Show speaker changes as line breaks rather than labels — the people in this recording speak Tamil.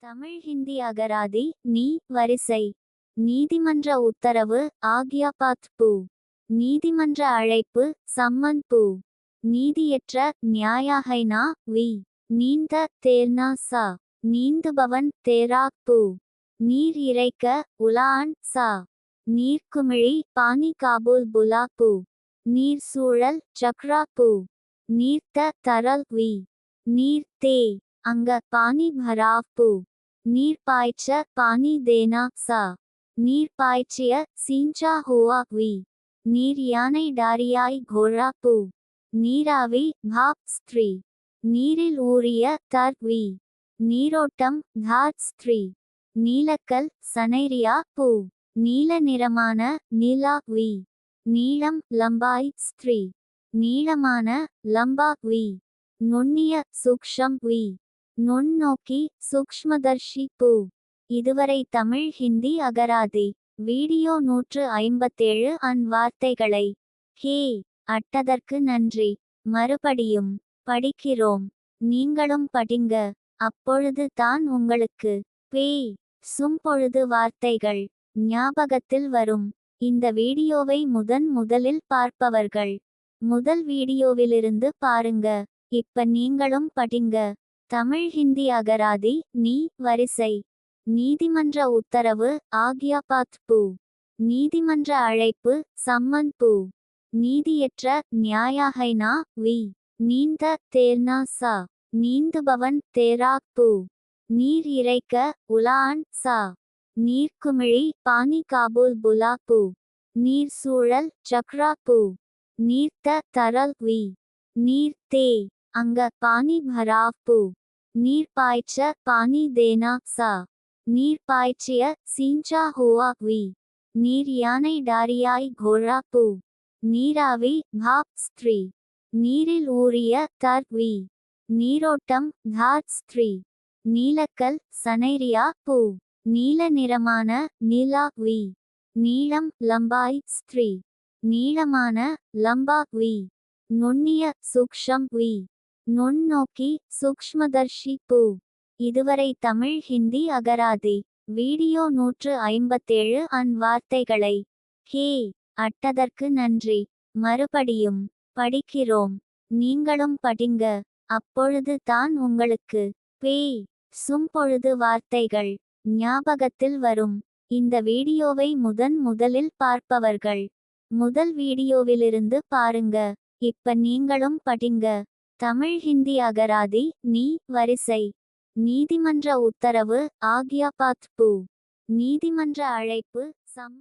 தமிழ் ஹிந்தி அகராதி நீ வரிசை. நீதிமன்ற உத்தரவு ஆக்யாபாத் பூ. நீதிமன்ற அழைப்பு சம்மன் பூ. நீதியற்ற நியாயஹைனா வி. நீந்த தேர்னா சா. நீந்துபவன் தேராக் பூ. நீர் இறைக்க உலான் சா. நீர்க்குமிழி பானி காபூல் புலா பூ. நீர் சூழல் சக்ரா பூ. நீர்த்த தரல் வி. நீர் தே அங்க பானி பராவ் பூ. நீர் பாய்ச்ச பானி தேனா சா. நீர் பாய்ச்சிய சீஞ்சா ஹுவா வி. நீர் யானை டாரியாய் கோரா பூ. நீராவி பாப் ஸ்திரீ. நீரில் ஊறிய தர் வி. நீரோட்டம் தாத் ஸ்திரீ. நீலக்கல் சனைரியா பூ. நீல நிறமான நீலா வி. நீளம் லம்பாய் ஸ்திரீ. நீளமான லம்பா வி. நுண்ணிய சூக்ஷம் வி. நுண்ணோக்கி சூக்ஷ்மதர்ஷி பூ. இதுவரை தமிழ் ஹிந்தி அகராதி வீடியோ 157 வார்த்தைகளை அட்டதற்கு நன்றி. மறுபடியும் படிக்கிறோம். நீங்களும் படிங்க. அப்பொழுது தான் உங்களுக்கு பொழுது வார்த்தைகள் ஞாபகத்தில் வரும். இந்த வீடியோவை முதலில் பார்ப்பவர்கள் முதல் வீடியோவிலிருந்து பாருங்க. இப்ப நீங்களும் படிங்க. தமிழ் ஹிந்தி அகராதி நீ வரிசை. நீதிமன்ற உத்தரவு ஆக்யாபாத் பூ. நீதிமன்ற அழைப்பு சம்மன் பூ. நீதியற்ற நியாயஹைனா வி. நீந்த தேர்னா சா. நீந்துபவன் தேராக் பூ. நீர் இறைக்க உலான் சா. நீர்க்குமிழி பானி காபூல் புலா பூ. நீர் சூழல் சக்ரா பூ. நீர்த்த தரல் வி. நீர் தே அங்க பானி பராவ் பூ. நீர் பாய்ச்ச பானி தேனா சா. நீர் பாய்ச்சிய சீஞ்சா ஹுவா வி. நீர் யானை டாரியாய் கோரா பூ. நீராவி பாப் ஸ்திரீ. நீரில் ஊறிய தர் வி. நீரோட்டம் தாத் ஸ்திரீ. நீலக்கல் சனைரியா பூ. நீல நிறமான நீலா வி. நீளம் லம்பாய் ஸ்திரீ. நீளமான லம்பா வி. நுண்ணிய சூக்ஷம் வி. நுண்ணோக்கி சூக்ஷ்மதர்ஷி பூ. இதுவரை தமிழ் ஹிந்தி அகராதி வீடியோ 157 வார்த்தைகளை அட்டதற்கு நன்றி. மறுபடியும் படிக்கிறோம். நீங்களும் படிங்க. அப்பொழுது தான் உங்களுக்கு பொழுது வார்த்தைகள் ஞாபகத்தில் வரும். இந்த வீடியோவை முதலில் பார்ப்பவர்கள் முதல் வீடியோவிலிருந்து பாருங்க. இப்ப நீங்களும் படிங்க. தமிழ் ஹிந்தி அகராதி நீ வரிசை. நீதிமன்ற உத்தரவு ஆக்யாபாத் பூ. நீதிமன்ற அழைப்பு சம்மன்